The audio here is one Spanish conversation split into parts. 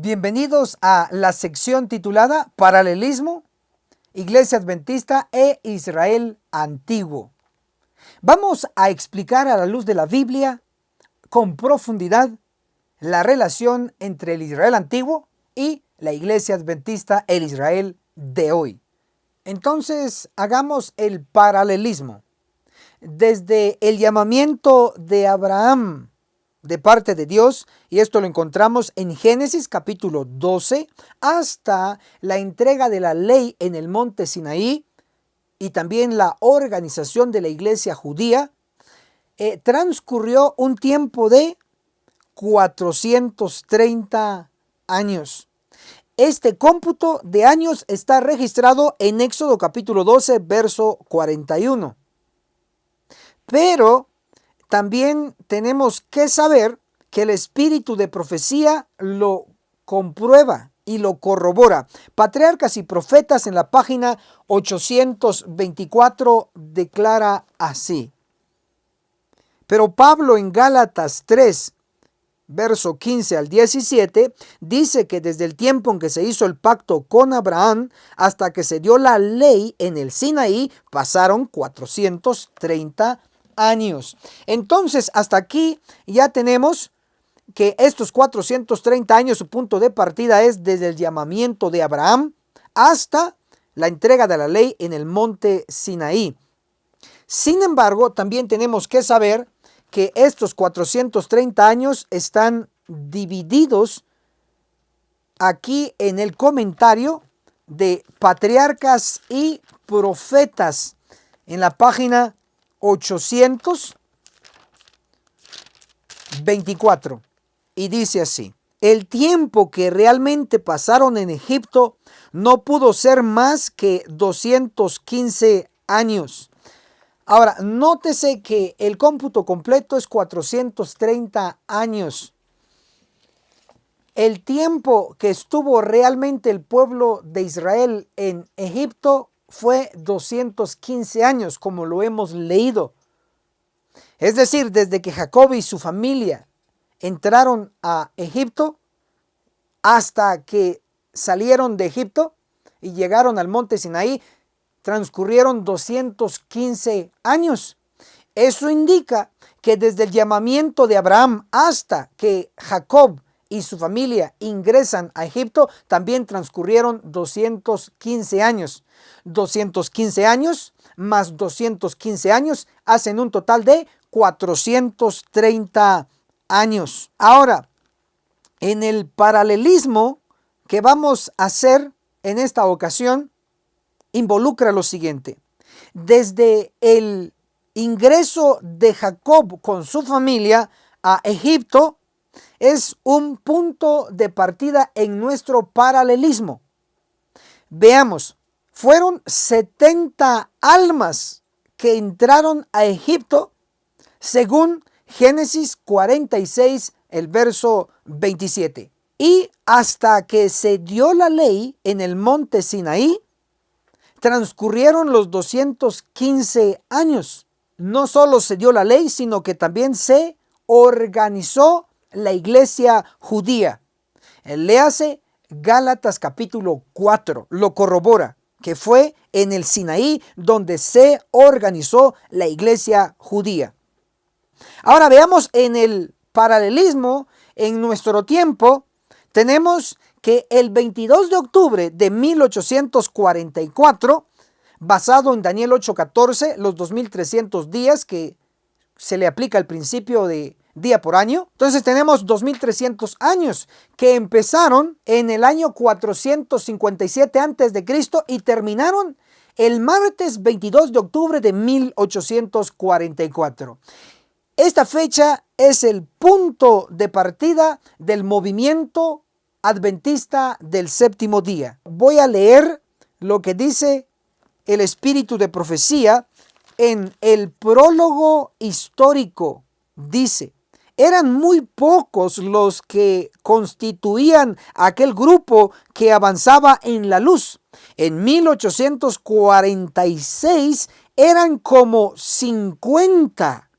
Bienvenidos a la sección titulada Paralelismo, Iglesia Adventista e Israel Antiguo. Vamos a explicar a la luz de la Biblia con profundidad la relación entre el Israel antiguo y la Iglesia Adventista, el Israel de hoy. Entonces, hagamos el paralelismo. Desde el llamamiento de Abraham de parte de Dios, y esto lo encontramos en Génesis capítulo 12, hasta la entrega de la ley en el monte Sinaí, y también la organización de la iglesia judía, transcurrió un tiempo de 430 años. Este cómputo de años está registrado en Éxodo capítulo 12, verso 41. Pero también tenemos que saber que el espíritu de profecía lo comprueba y lo corrobora. Patriarcas y Profetas en la página 824 declara así. Pero Pablo en Gálatas 3, verso 15 al 17, dice que desde el tiempo en que se hizo el pacto con Abraham hasta que se dio la ley en el Sinaí, pasaron 430 años. Entonces, hasta aquí ya tenemos que estos 430 años, su punto de partida es desde el llamamiento de Abraham hasta la entrega de la ley en el monte Sinaí. Sin embargo, también tenemos que saber que estos 430 años están divididos aquí en el comentario de Patriarcas y Profetas en la página 824, y dice así: el tiempo que realmente pasaron en Egipto no pudo ser más que 215 años. Ahora, nótese que el cómputo completo es 430 años. El tiempo que estuvo realmente el pueblo de Israel en Egipto fue 215 años, como lo hemos leído. Es decir, desde que Jacob y su familia entraron a Egipto hasta que salieron de Egipto y llegaron al monte Sinaí, transcurrieron 215 años. Eso indica que desde el llamamiento de Abraham hasta que Jacob y su familia ingresan a Egipto, también transcurrieron 215 años. 215 años más 215 años hacen un total de 430 años. Ahora, en el paralelismo que vamos a hacer en esta ocasión, involucra lo siguiente. Desde el ingreso de Jacob con su familia a Egipto, es un punto de partida en nuestro paralelismo. Veamos, fueron 70 almas que entraron a Egipto según Génesis 46, el verso 27. Y hasta que se dio la ley en el monte Sinaí, transcurrieron los 215 años. No solo se dio la ley, sino que también se organizó la iglesia judía. Léase Gálatas capítulo 4, lo corrobora, que fue en el Sinaí donde se organizó la iglesia judía. Ahora veamos en el paralelismo, en nuestro tiempo, tenemos que el 22 de octubre de 1844, basado en Daniel 8:14, los 2300 días que se le aplica el principio de día por año. Entonces tenemos 2300 años que empezaron en el año 457 a.C. y terminaron el martes 22 de octubre de 1844. Esta fecha es el punto de partida del movimiento adventista del séptimo día. Voy a leer lo que dice el espíritu de profecía en el prólogo histórico. Dice: eran muy pocos los que constituían aquel grupo que avanzaba en la luz. En 1846 eran como 50.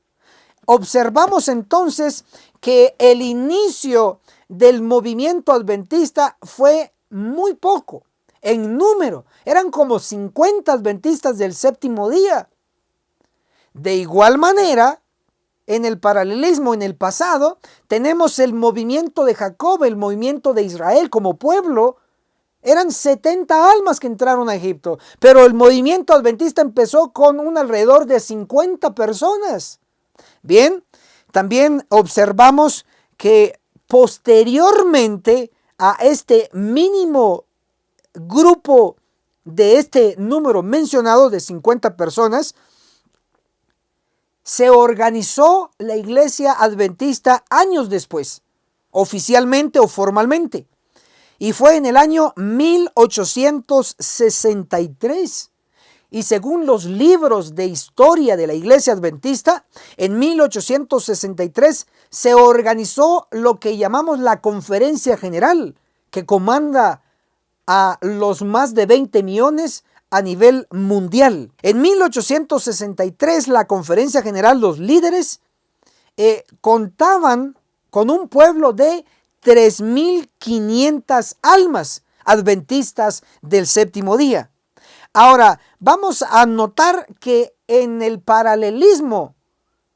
Observamos entonces que el inicio del movimiento adventista fue muy poco en número. Eran como 50 adventistas del séptimo día. De igual manera, en el paralelismo, en el pasado, tenemos el movimiento de Jacob, el movimiento de Israel como pueblo. Eran 70 almas que entraron a Egipto, pero el movimiento adventista empezó con un alrededor de 50 personas. Bien, también observamos que posteriormente a este mínimo grupo de este número mencionado de 50 personas, se organizó la iglesia adventista años después, oficialmente o formalmente. Y fue en el año 1863. Y según los libros de historia de la iglesia adventista, en 1863 se organizó lo que llamamos la Conferencia General, que comanda a los más de 20 millones a nivel mundial. En 1863 la Conferencia General, los líderes, contaban con un pueblo de 3.500 almas adventistas del séptimo día. Ahora, vamos a notar que en el paralelismo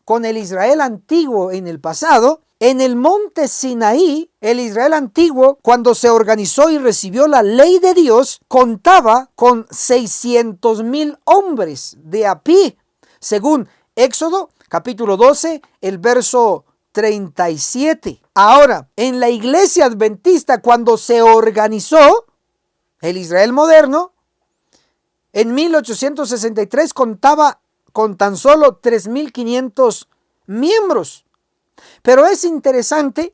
con el Israel antiguo en el pasado, en el monte Sinaí, el Israel antiguo, cuando se organizó y recibió la ley de Dios, contaba con 600,000 hombres de a pie, según Éxodo capítulo 12, el verso 37. Ahora, en la iglesia adventista, cuando se organizó el Israel moderno, en 1863 contaba con tan solo 3.500 miembros. Pero es interesante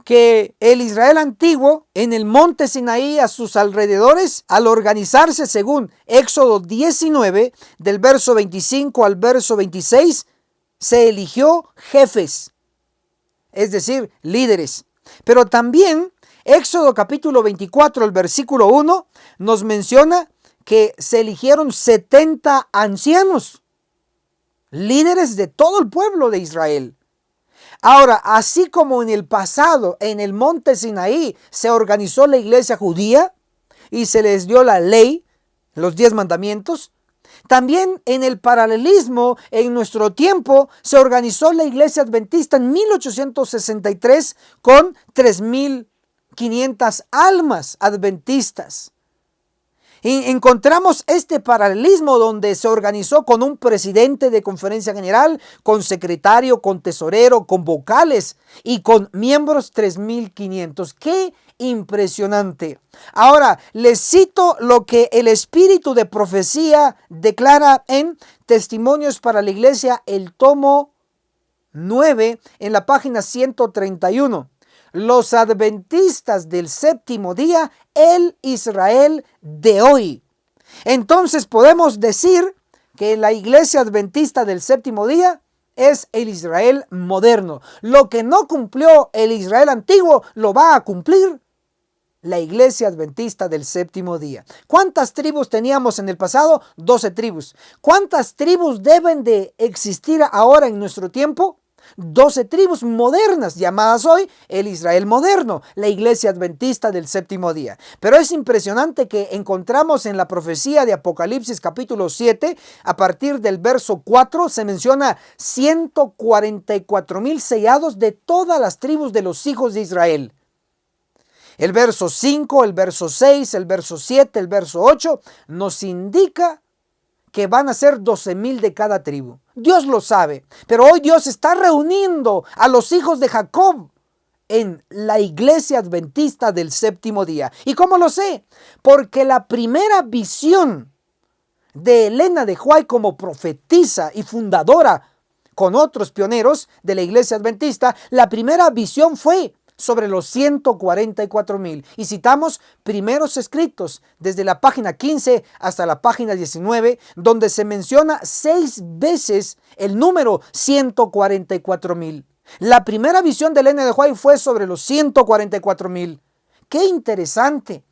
que el Israel antiguo en el monte Sinaí, a sus alrededores, al organizarse según Éxodo 19, del verso 25 al verso 26, se eligió jefes, es decir, líderes. Pero también Éxodo capítulo 24, el versículo 1, nos menciona que se eligieron 70 ancianos, líderes de todo el pueblo de Israel. Ahora, así como en el pasado, en el monte Sinaí, se organizó la iglesia judía y se les dio la ley, los 10 mandamientos, también en el paralelismo, en nuestro tiempo, se organizó la iglesia adventista en 1863 con 3.500 almas adventistas. Y encontramos este paralelismo donde se organizó con un presidente de conferencia general, con secretario, con tesorero, con vocales y con miembros 3.500. ¡Qué impresionante! Ahora les cito lo que el Espíritu de Profecía declara en Testimonios para la Iglesia, el tomo 9, en la página 131. Los adventistas del séptimo día, el Israel de hoy. Entonces podemos decir que la iglesia adventista del séptimo día es el Israel moderno. Lo que no cumplió el Israel antiguo lo va a cumplir la iglesia adventista del séptimo día. ¿Cuántas tribus teníamos en el pasado? 12 tribus. ¿Cuántas tribus deben de existir ahora en nuestro tiempo? 12 tribus modernas, llamadas hoy el Israel moderno, la iglesia adventista del séptimo día. Pero es impresionante que encontramos en la profecía de Apocalipsis capítulo 7, a partir del verso 4, se menciona 144,000 sellados de todas las tribus de los hijos de Israel. El verso 5, el verso 6, el verso 7, el verso 8 nos indica que van a ser 12,000 de cada tribu. Dios lo sabe, pero hoy Dios está reuniendo a los hijos de Jacob en la iglesia adventista del séptimo día. ¿Y cómo lo sé? Porque la primera visión de Elena de White como profetisa y fundadora con otros pioneros de la iglesia adventista, la primera visión fue sobre los 144,000. Y citamos primeros escritos desde la página 15 hasta la página 19, donde se menciona 6 veces el número 144,000. La primera visión de Elena de White fue sobre los 144,000. ¡Qué interesante!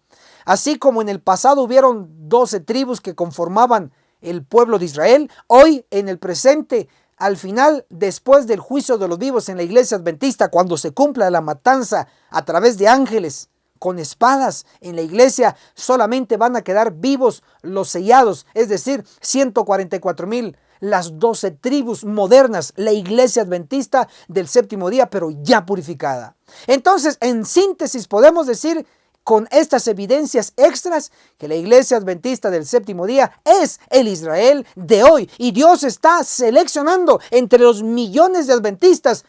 Así como en el pasado hubieron 12 tribus que conformaban el pueblo de Israel, hoy en el presente al final, después del juicio de los vivos en la iglesia adventista, cuando se cumpla la matanza a través de ángeles con espadas en la iglesia, solamente van a quedar vivos los sellados, es decir, 144,000, las 12 tribus modernas, la iglesia adventista del séptimo día, pero ya purificada. Entonces, en síntesis, podemos decir con estas evidencias extras que la iglesia adventista del séptimo día es el Israel de hoy, y Dios está seleccionando entre los millones de adventistas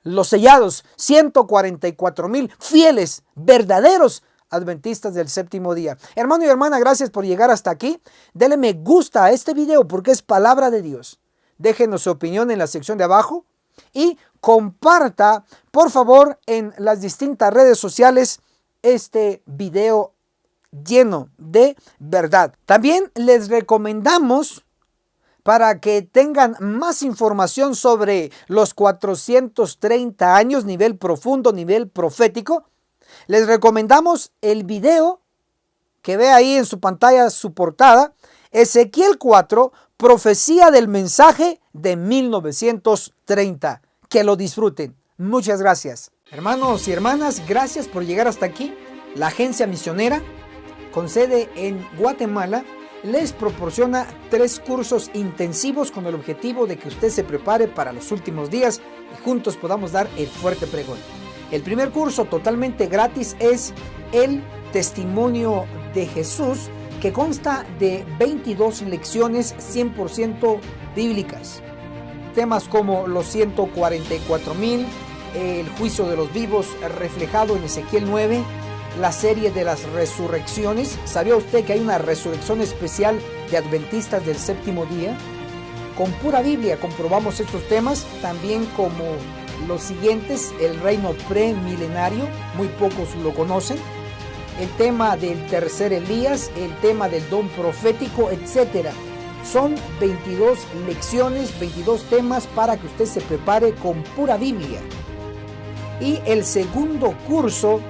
los sellados, 144,000 fieles, verdaderos adventistas del séptimo día. Hermano y hermana, gracias por llegar hasta aquí. Dele me gusta a este video porque es palabra de Dios. Déjenos su opinión en la sección de abajo y comparta, por favor, en las distintas redes sociales este video lleno de verdad. También les recomendamos, para que tengan más información sobre los 430 años, nivel profundo, nivel profético, les recomendamos el video que ve ahí en su pantalla, su portada, Ezequiel 4, profecía del mensaje de 1930. Que lo disfruten. Muchas gracias. Hermanos y hermanas, gracias por llegar hasta aquí. La agencia misionera con sede en Guatemala les proporciona 3 cursos intensivos con el objetivo de que usted se prepare para los últimos días y juntos podamos dar el fuerte pregón. El primer curso totalmente gratis es el Testimonio de Jesús, que consta de 22 lecciones 100% bíblicas. Temas como los 144,000, el juicio de los vivos reflejado en Ezequiel 9, la serie de las resurrecciones. ¿Sabía usted que hay una resurrección especial de adventistas del séptimo día? Con pura Biblia comprobamos estos temas, también como los siguientes: el reino premilenario, muy pocos lo conocen, el tema del tercer Elías, el tema del don profético, etc. Son 22 lecciones, 22 temas para que usted se prepare con pura Biblia. Y el segundo curso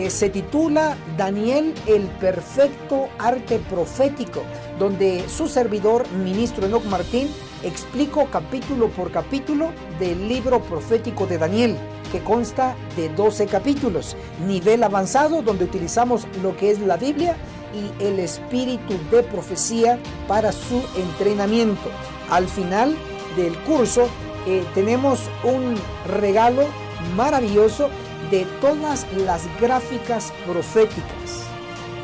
se titula Daniel, el perfecto arte profético, donde su servidor, ministro Enoch Martín, explico capítulo por capítulo del libro profético de Daniel, que consta de 12 capítulos. Nivel avanzado, donde utilizamos lo que es la Biblia y el espíritu de profecía para su entrenamiento. Al final del curso tenemos un regalo maravilloso de todas las gráficas proféticas.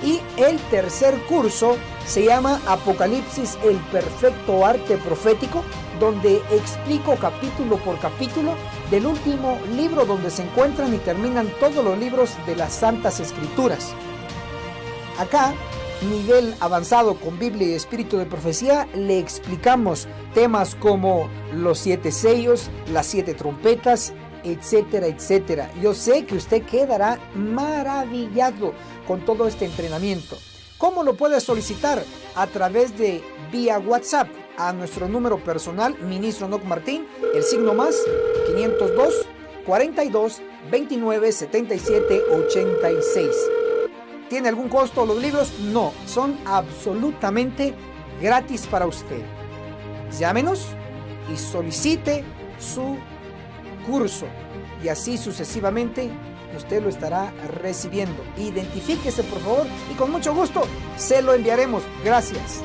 Y el tercer curso se llama Apocalipsis, el perfecto arte profético, donde explico capítulo por capítulo del último libro donde se encuentran y terminan todos los libros de las Santas Escrituras. Acá, nivel avanzado con Biblia y espíritu de profecía, le explicamos temas como los 7 sellos, las 7 trompetas, etcétera, etcétera. Yo sé que usted quedará maravillado con todo este entrenamiento. ¿Cómo lo puede solicitar? A través de vía WhatsApp a nuestro número personal, ministro Enoch Martín, el signo más 502 42 29 77 86. ¿Tiene algún costo los libros? No, son absolutamente gratis para usted. Llámenos y solicite su curso, y así sucesivamente usted lo estará recibiendo. Identifíquese, por favor, y con mucho gusto se lo enviaremos. Gracias.